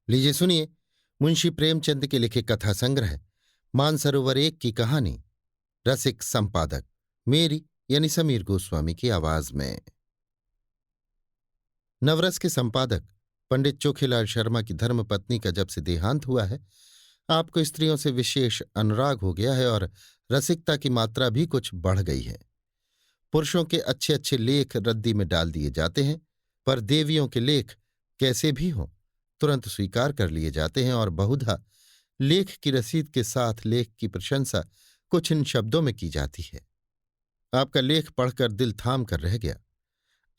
लीजिए सुनिए मुंशी प्रेमचंद के लिखे कथा संग्रह मानसरोवर एक की कहानी रसिक संपादक मेरी यानी समीर गोस्वामी की आवाज में। नवरस के संपादक पंडित चोखीलाल शर्मा की धर्मपत्नी का जब से देहांत हुआ है, आपको स्त्रियों से विशेष अनुराग हो गया है और रसिकता की मात्रा भी कुछ बढ़ गई है। पुरुषों के अच्छे अच्छे लेख रद्दी में डाल दिए जाते हैं, पर देवियों के लेख कैसे भी हों तुरंत स्वीकार कर लिए जाते हैं और बहुधा लेख की रसीद के साथ लेख की प्रशंसा कुछ इन शब्दों में की जाती है। आपका लेख पढ़कर दिल थाम कर रह गया,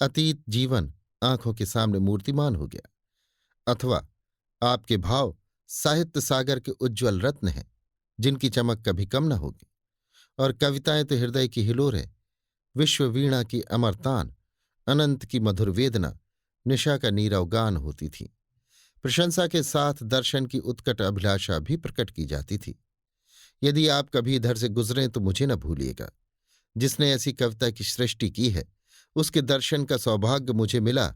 अतीत जीवन आंखों के सामने मूर्तिमान हो गया। अथवा आपके भाव साहित्य सागर के उज्ज्वल रत्न हैं, जिनकी चमक कभी कम न होगी। और कविताएं तो हृदय की हिलोरें, विश्व वीणा की अमर तान, अनंत की मधुर वेदना, निशा का नीरव गान होती थी। प्रशंसा के साथ दर्शन की उत्कट अभिलाषा भी प्रकट की जाती थी। यदि आप कभी इधर से गुजरें तो मुझे न भूलिएगा। जिसने ऐसी कविता की सृष्टि की है, उसके दर्शन का सौभाग्य मुझे मिला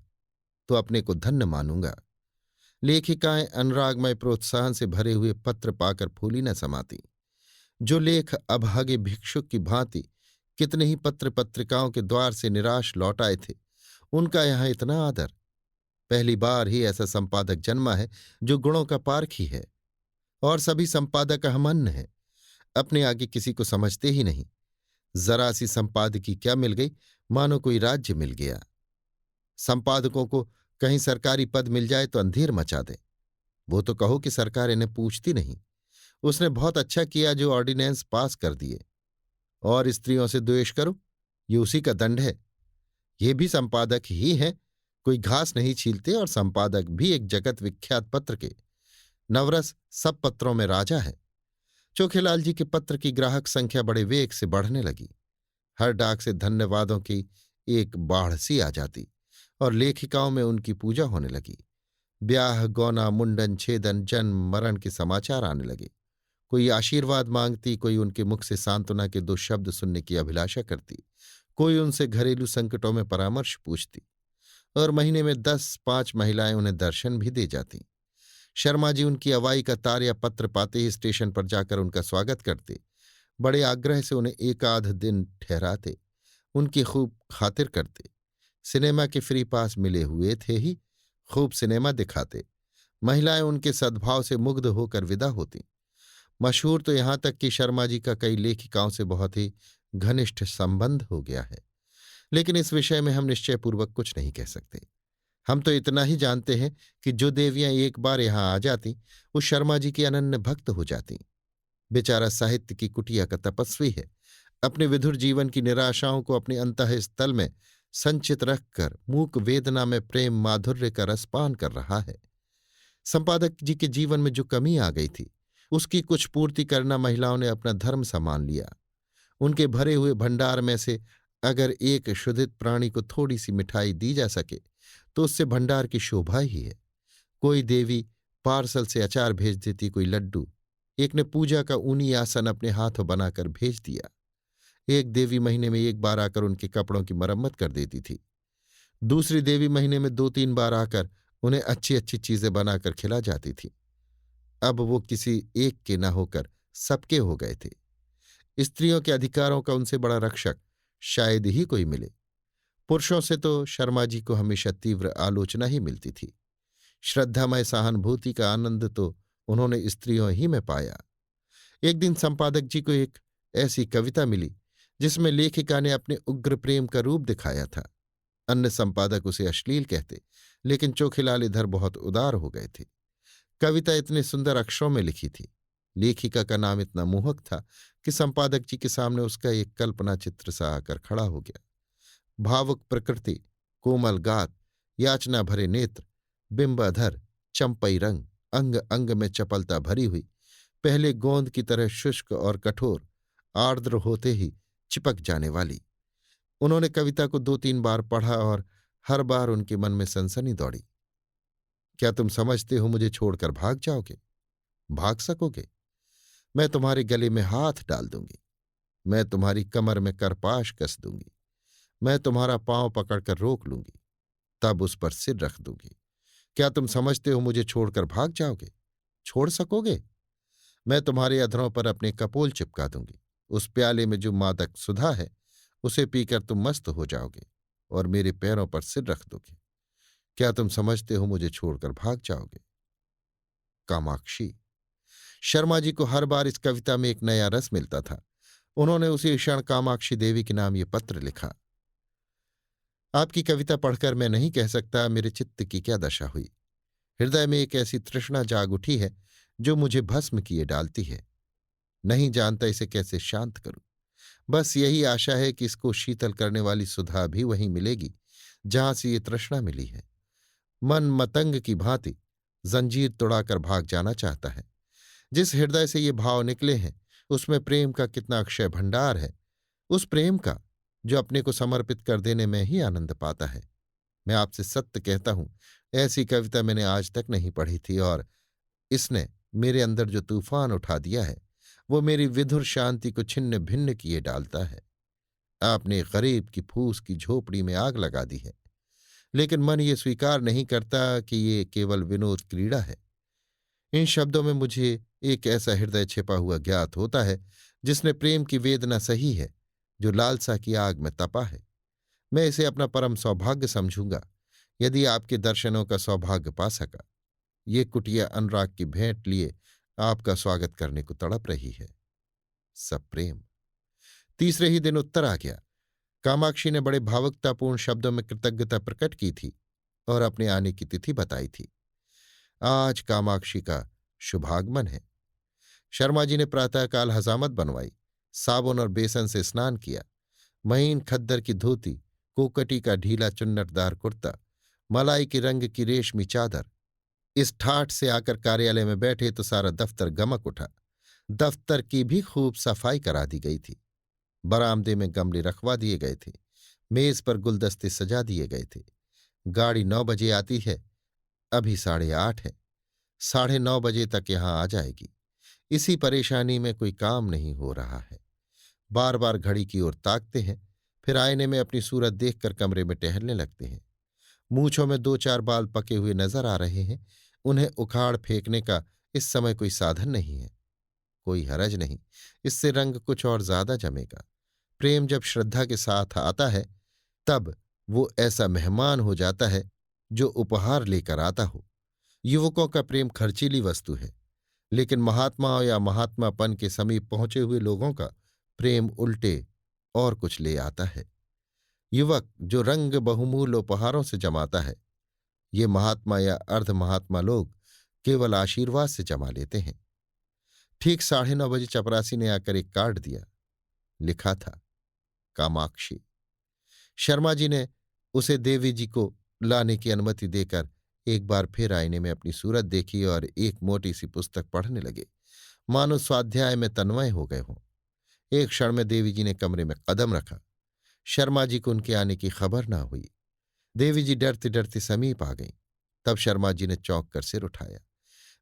तो अपने को धन्य मानूंगा। लेखिकाएं अनुरागमय प्रोत्साहन से भरे हुए पत्र पाकर फूली न समाती। जो लेख अभागे भिक्षुक की भांति कितने ही पत्र पत्रिकाओं के द्वार से निराश लौट आए थे, उनका यहाँ इतना आदर। पहली बार ही ऐसा संपादक जन्मा है जो गुणों का पारखी है। और सभी संपादक अहमन्य हैं, अपने आगे किसी को समझते ही नहीं। जरा सी संपादकी क्या मिल गई, मानो कोई राज्य मिल गया। संपादकों को कहीं सरकारी पद मिल जाए तो अंधेर मचा दे। वो तो कहो कि सरकार इन्हें पूछती नहीं, उसने बहुत अच्छा किया जो ऑर्डिनेंस पास कर दिए। और स्त्रियों से द्वेष करो, ये उसी का दंड है। ये भी संपादक ही हैं, कोई घास नहीं छीलते। और संपादक भी एक जगत विख्यात पत्र के। नवरस सब पत्रों में राजा है। चोखेलाल जी के पत्र की ग्राहक संख्या बड़े वेग से बढ़ने लगी। हर डाक से धन्यवादों की एक बाढ़ सी आ जाती और लेखिकाओं में उनकी पूजा होने लगी। ब्याह गौना मुंडन छेदन जन्म मरण के समाचार आने लगे। कोई आशीर्वाद मांगती, कोई उनके मुख से सांत्वना के 2 शब्द सुनने की अभिलाषा करती, कोई उनसे घरेलू संकटों में परामर्श पूछती। और महीने में 10-5 महिलाएं उन्हें दर्शन भी दे जातीं। शर्मा जी उनकी अवाई का तार या पत्र पाते ही स्टेशन पर जाकर उनका स्वागत करते, बड़े आग्रह से उन्हें एक आध दिन ठहराते, उनकी खूब खातिर करते। सिनेमा के फ्री पास मिले हुए थे ही खूब सिनेमा दिखाते। महिलाएं उनके सद्भाव से मुग्ध होकर विदा होती। मशहूर तो यहां तक कि शर्मा जी का कई लेखिकाओं से बहुत ही घनिष्ठ संबंध हो गया है। लेकिन इस विषय में हम निश्चयपूर्वक कुछ नहीं कह सकते। हम तो इतना ही जानते हैं कि जो देवियां एक बार यहां आ जाती, वो शर्मा जी की अनन्य भक्त हो जाती। बेचारा साहित्य की कुटिया का तपस्वी है, अपने विधुर जीवन की निराशाओं को अपने अंतःस्थल में संचित रखकर मूक वेदना में प्रेम माधुर्य का रसपान कर रहा है। संपादक जी के जीवन में जो कमी आ गई थी, उसकी कुछ पूर्ति करना महिलाओं ने अपना धर्म सा मान लिया। उनके भरे हुए भंडार में से अगर एक क्षुधित प्राणी को थोड़ी सी मिठाई दी जा सके तो उससे भंडार की शोभा ही है। कोई देवी पार्सल से अचार भेज देती, कोई लड्डू। एक ने पूजा का ऊनी आसन अपने हाथों बनाकर भेज दिया। एक देवी महीने में एक बार आकर उनके कपड़ों की मरम्मत कर देती थी। दूसरी देवी महीने में 2-3 बार आकर उन्हें अच्छी अच्छी चीजें बनाकर खिला जाती थी। अब वो किसी एक के न होकर सबके हो गए थे। स्त्रियों के अधिकारों का उनसे बड़ा रक्षक शायद ही कोई मिले। पुरुषों से तो शर्मा जी को हमेशा तीव्र आलोचना ही मिलती थी। श्रद्धामय सहानुभूति का आनंद तो उन्होंने स्त्रियों ही में पाया। एक दिन संपादक जी को एक ऐसी कविता मिली जिसमें लेखिका ने अपने उग्र प्रेम का रूप दिखाया था। अन्य संपादक उसे अश्लील कहते, लेकिन चोखीलाल इधर बहुत उदार हो गए थे। कविता इतने सुंदर अक्षरों में लिखी थी, लेखिका का नाम इतना मोहक था कि संपादक जी के सामने उसका एक कल्पना चित्र सा आकर खड़ा हो गया। भावुक प्रकृति, कोमल गात, याचना भरे नेत्र, बिंबाधर, चंपई रंग, अंग अंग में चपलता भरी हुई, पहले गोंद की तरह शुष्क और कठोर, आर्द्र होते ही चिपक जाने वाली। उन्होंने कविता को 2-3 बार पढ़ा और हर बार उनके मन में सनसनी दौड़ी। क्या तुम समझते हो मुझे छोड़कर भाग जाओगे? भाग सकोगे? मैं तुम्हारे गले में हाथ डाल दूंगी, मैं तुम्हारी कमर में करपाश कस दूंगी, मैं तुम्हारा पांव पकड़कर रोक लूंगी, तब उस पर सिर रख दूंगी। क्या तुम समझते हो मुझे छोड़कर भाग जाओगे? छोड़ सकोगे? मैं तुम्हारे अधरों पर अपने कपोल चिपका दूंगी। उस प्याले में जो मादक सुधा है उसे पीकर तुम मस्त हो जाओगे और मेरे पैरों पर सिर रख दोगे। क्या तुम समझते हो मुझे छोड़कर भाग जाओगे? कामाक्षी। शर्मा जी को हर बार इस कविता में एक नया रस मिलता था। उन्होंने उसी क्षण कामाक्षी देवी के नाम ये पत्र लिखा। आपकी कविता पढ़कर मैं नहीं कह सकता मेरे चित्त की क्या दशा हुई। हृदय में एक ऐसी तृष्णा जाग उठी है जो मुझे भस्म किए डालती है। नहीं जानता इसे कैसे शांत करूं। बस यही आशा है कि इसको शीतल करने वाली सुधा भी वहीं मिलेगी जहां से ये तृष्णा मिली है। मन मतंग की भांति जंजीर तोड़ाकर भाग जाना चाहता है। जिस हृदय से ये भाव निकले हैं उसमें प्रेम का कितना अक्षय भंडार है। उस प्रेम का जो अपने को समर्पित कर देने में ही आनंद पाता है। मैं आपसे सत्य कहता हूं, ऐसी कविता मैंने आज तक नहीं पढ़ी थी और इसने मेरे अंदर जो तूफान उठा दिया है वो मेरी विधुर शांति को छिन्न भिन्न किए डालता है। आपने गरीब की फूस की झोपड़ी में आग लगा दी है, लेकिन मन ये स्वीकार नहीं करता कि ये केवल विनोद क्रीड़ा है। इन शब्दों में मुझे एक ऐसा हृदय छिपा हुआ ज्ञात होता है जिसने प्रेम की वेदना सही है, जो लालसा की आग में तपा है। मैं इसे अपना परम सौभाग्य समझूंगा यदि आपके दर्शनों का सौभाग्य पा सका। ये कुटिया अनुराग की भेंट लिए आपका स्वागत करने को तड़प रही है। सब प्रेम। तीसरे ही दिन उत्तर आ गया। कामाक्षी ने बड़े भावुकतापूर्ण शब्दों में कृतज्ञता प्रकट की थी और अपने आने की तिथि बताई थी। आज कामाक्षी का शुभागमन है। शर्मा जी ने प्रातःकाल हजामत बनवाई, साबुन और बेसन से स्नान किया। महीन खद्दर की धोती, कोकटी का ढीला चुन्नटदार कुर्ता, मलाई के रंग की रेशमी चादर। इस ठाठ से आकर कार्यालय में बैठे तो सारा दफ्तर गमक उठा। दफ्तर की भी खूब सफाई करा दी गई थी। बरामदे में गमले रखवा दिए गए थे। मेज पर गुलदस्ते सजा दिए गए थे। गाड़ी 9 बजे आती है, अभी 8:30 है। 9:30 तक यहां आ जाएगी। इसी परेशानी में कोई काम नहीं हो रहा है। बार बार घड़ी की ओर ताकते हैं, फिर आईने में अपनी सूरत देखकर कमरे में टहलने लगते हैं। मूंछों में 2-4 बाल पके हुए नजर आ रहे हैं। उन्हें उखाड़ फेंकने का इस समय कोई साधन नहीं है। कोई हरज नहीं, इससे रंग कुछ और ज्यादा जमेगा। प्रेम जब श्रद्धा के साथ आता है तब वो ऐसा मेहमान हो जाता है जो उपहार लेकर आता हो। युवकों का प्रेम खर्चीली वस्तु है, लेकिन महात्माओं या महात्मापन के समीप पहुंचे हुए लोगों का प्रेम उल्टे और कुछ ले आता है। युवक जो रंग बहुमूल्य उपहारों से जमाता है, ये महात्मा या अर्ध महात्मा लोग केवल आशीर्वाद से जमा लेते हैं। ठीक 9:30 चपरासी ने आकर एक कार्ड दिया। लिखा था कामाक्षी। शर्मा जी ने उसे देवी जी को लाने की अनुमति देकर एक बार फिर आईने में अपनी सूरत देखी और एक मोटी सी पुस्तक पढ़ने लगे, मानो स्वाध्याय में तन्मय हो गए हों। एक क्षण में देवी जी ने कमरे में कदम रखा। शर्मा जी को उनके आने की खबर ना हुई। देवी जी डरते डरते समीप आ गईं। तब शर्मा जी ने चौंक कर सिर उठाया,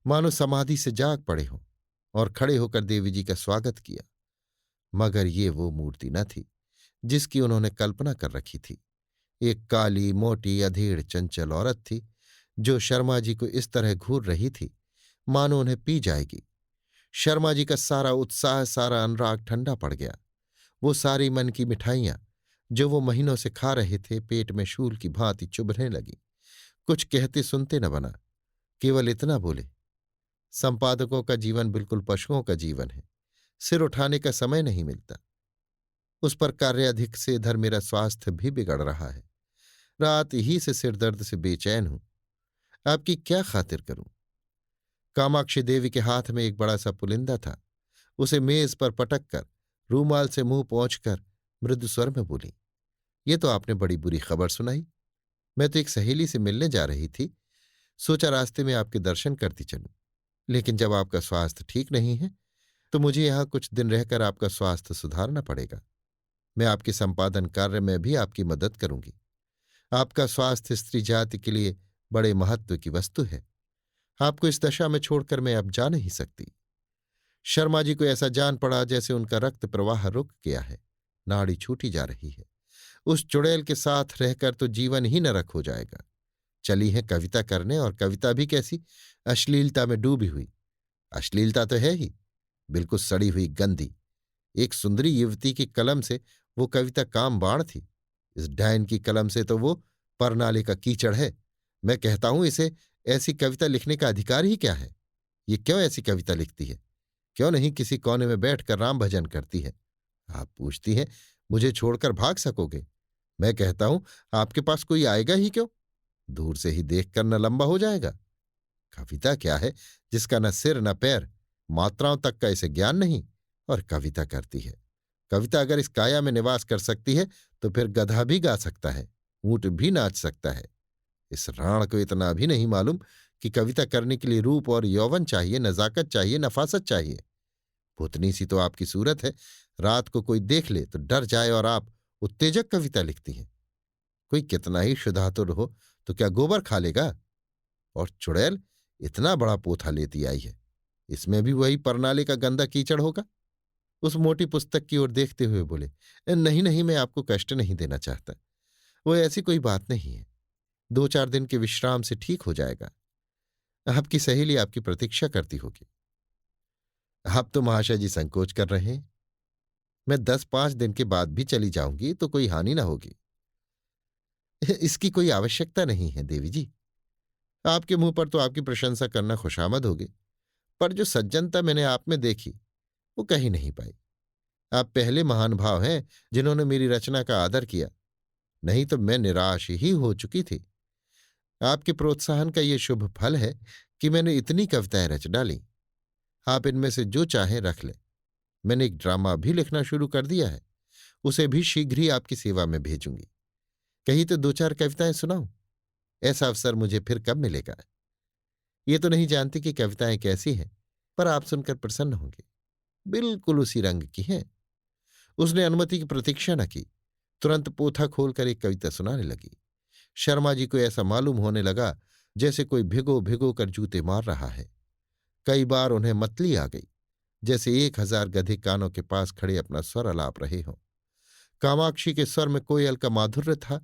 मानो समाधि से जाग पड़े हों, और खड़े होकर देवी जी का स्वागत किया। मगर ये वो मूर्ति न थी जिसकी उन्होंने कल्पना कर रखी थी। एक काली मोटी अधेड़ चंचल औरत थी जो शर्मा जी को इस तरह घूर रही थी मानो उन्हें पी जाएगी। शर्मा जी का सारा उत्साह, सारा अनुराग ठंडा पड़ गया। वो सारी मन की मिठाइयां जो वो महीनों से खा रहे थे पेट में शूल की भांति चुभने लगी। कुछ कहते सुनते न बना, केवल इतना बोले, संपादकों का जीवन बिल्कुल पशुओं का जीवन है। सिर उठाने का समय नहीं मिलता। उस पर कार्याधिक से इधर मेरा स्वास्थ्य भी बिगड़ रहा है। रात ही से सिर दर्द से बेचैन हूं। आपकी क्या खातिर करूं? कामाक्षी देवी के हाथ में एक बड़ा सा पुलिंदा था। उसे मेज पर पटक कर रूमाल से मुंह पोंछकर मृदु स्वर में बोली, ये तो आपने बड़ी बुरी खबर सुनाई। मैं तो एक सहेली से मिलने जा रही थी, सोचा रास्ते में आपके दर्शन करती चलूं, लेकिन जब आपका स्वास्थ्य ठीक नहीं है तो मुझे यहां कुछ दिन रहकर आपका स्वास्थ्य सुधारना पड़ेगा। मैं आपके संपादन कार्य में भी आपकी मदद करूंगी। आपका स्वास्थ्य स्त्री जाति के लिए बड़े महत्व की वस्तु है। आपको इस दशा में छोड़कर मैं अब जा नहीं सकती। शर्मा जी को ऐसा जान पड़ा जैसे उनका रक्त प्रवाह रुक गया है, नाड़ी छूटी जा रही है। उस चुड़ैल के साथ रहकर तो जीवन ही नरक हो जाएगा। चली हैं कविता करने, और कविता भी कैसी, अश्लीलता में डूबी हुई। अश्लीलता तो है ही, बिल्कुल सड़ी हुई, गंदी। एक सुंदरी युवती की कलम से वो कविता काम बाण थी, इस डायन की कलम से तो वो परनाले का कीचड़ है। मैं कहता हूं, इसे ऐसी कविता लिखने का अधिकार ही क्या है? ये क्यों ऐसी कविता लिखती है? क्यों नहीं किसी कोने में बैठकर राम भजन करती है? आप पूछती हैं, मुझे छोड़कर भाग सकोगे? मैं कहता हूं, आपके पास कोई आएगा ही क्यों? दूर से ही देखकर न लंबा हो जाएगा? कविता क्या है जिसका न सिर न पैर, मात्राओं तक का इसे ज्ञान नहीं, और कविता करती है। कविता अगर इस काया में निवास कर सकती है तो फिर गधा भी गा सकता है, ऊंट भी नाच सकता है। इस राण को इतना भी नहीं मालूम कि कविता करने के लिए रूप और यौवन चाहिए, नजाकत चाहिए, नफासत चाहिए। भूतनी सी तो आपकी सूरत है, रात को कोई देख ले तो डर जाए, और आप उत्तेजक कविता लिखती हैं। कोई कितना ही शुद्धातुर हो तो क्या गोबर खा लेगा? और चुड़ैल इतना बड़ा पोथा लेती आई है, इसमें भी वही परनाले का गंदा कीचड़ होगा? उस मोटी पुस्तक की ओर देखते हुए बोले, नहीं नहीं, मैं आपको कष्ट नहीं देना चाहता। वो ऐसी कोई बात नहीं है, 2-4 दिन के विश्राम से ठीक हो जाएगा। आपकी सहेली आपकी प्रतीक्षा करती होगी। आप तो महाशय जी संकोच कर रहे हैं। मैं 10-5 दिन के बाद भी चली जाऊंगी तो कोई हानि ना होगी। इसकी कोई आवश्यकता नहीं है देवी जी। आपके मुंह पर तो आपकी प्रशंसा करना खुशामद होगी, पर जो सज्जनता मैंने आप में देखी वो कहीं नहीं पाई। आप पहले महान भाव हैं जिन्होंने मेरी रचना का आदर किया, नहीं तो मैं निराश ही हो चुकी थी। आपके प्रोत्साहन का ये शुभ फल है कि मैंने इतनी कविताएं रच डाली। आप इनमें से जो चाहें रख लें। मैंने एक ड्रामा भी लिखना शुरू कर दिया है, उसे भी शीघ्र ही आपकी सेवा में भेजूंगी। कहीं तो 2-4 कविताएं सुनाऊं। ऐसा अवसर मुझे फिर कब मिलेगा? ये तो नहीं जानती कि कविताएं कैसी हैं, पर आप सुनकर प्रसन्न होंगे। बिल्कुल उसी रंग की हैं। उसने अनुमति की प्रतीक्षा न की, तुरंत पोथा खोलकर एक कविता सुनाने लगी। शर्मा जी को ऐसा मालूम होने लगा जैसे कोई भिगो भिगो कर जूते मार रहा है। कई बार उन्हें मतली आ गई, जैसे 1000 गधे कानों के पास खड़े अपना स्वर अलाप रहे हों। कामाक्षी के स्वर में कोयल का माधुर्य था,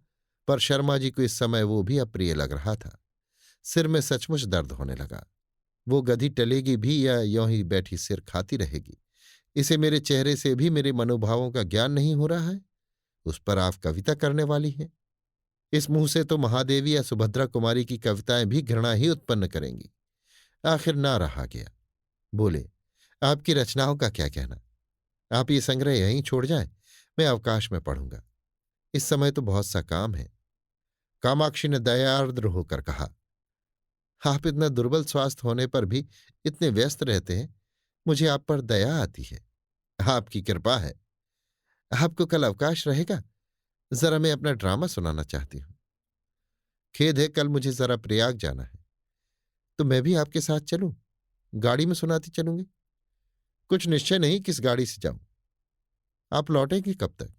पर शर्मा जी को इस समय वो भी अप्रिय लग रहा था। सिर में सचमुच दर्द होने लगा। वो गधी टलेगी भी या यों ही बैठी सिर खाती रहेगी? इसे मेरे चेहरे से भी मेरे मनोभावों का ज्ञान नहीं हो रहा है। उस पर आप कविता करने वाली हैं। इस मुंह से तो महादेवी या सुभद्रा कुमारी की कविताएं भी घृणा ही उत्पन्न करेंगी। आखिर ना रहा गया। बोले, आपकी रचनाओं का क्या कहना? आप ये संग्रह यहीं छोड़ जाएं, मैं अवकाश में पढ़ूंगा। इस समय तो बहुत सा काम है। कामाक्षी ने दयार्द्र होकर कहा, आप इतना दुर्बल स्वास्थ्य होने पर भी इतने व्यस्त रहते हैं, मुझे आप पर दया आती है। आपकी कृपा है। आपको कल अवकाश रहेगा? जरा मैं अपना ड्रामा सुनाना चाहती हूं। खेद है, कल मुझे जरा प्रयाग जाना है। तो मैं भी आपके साथ चलूं? गाड़ी में सुनाती चलूंगी। कुछ निश्चय नहीं किस गाड़ी से जाऊं। आप लौटेंगी कब तक?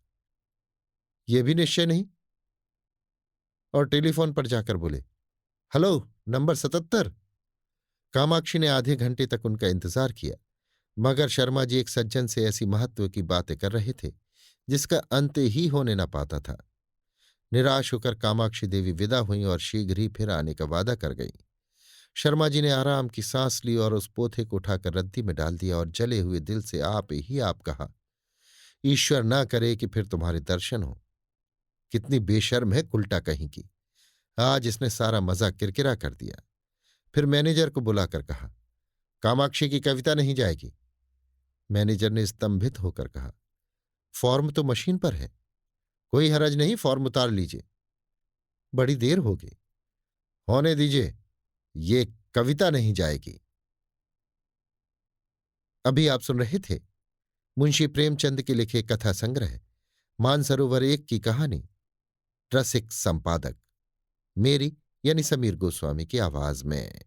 यह भी निश्चय नहीं। और टेलीफोन पर जाकर बोले, हेलो, नंबर 77। कामाक्षी ने आधे घंटे तक उनका इंतजार किया, मगर शर्मा जी एक सज्जन से ऐसी महत्व की बातें कर रहे थे जिसका अंत ही होने न पाता था। निराश होकर कामाक्षी देवी विदा हुई और शीघ्र ही फिर आने का वादा कर गई। शर्मा जी ने आराम की सांस ली और उस पोथे को उठाकर रद्दी में डाल दिया और जले हुए दिल से आप ही आप कहा, ईश्वर ना करे कि फिर तुम्हारे दर्शन हो। कितनी बेशर्म है कुल्टा कहीं की। आज इसने सारा मजा किरकिरा कर दिया। फिर मैनेजर को बुलाकर कहा, कामाक्षी की कविता नहीं जाएगी। मैनेजर ने स्तंभित होकर कहा, फॉर्म तो मशीन पर है। कोई हरज नहीं, फॉर्म उतार लीजिए। बड़ी देर होगी। होने दीजिए, ये कविता नहीं जाएगी। अभी आप सुन रहे थे मुंशी प्रेमचंद के लिखे कथा संग्रह मानसरोवर 1 की कहानी रसिक संपादक, मेरी यानी समीर गोस्वामी की आवाज में।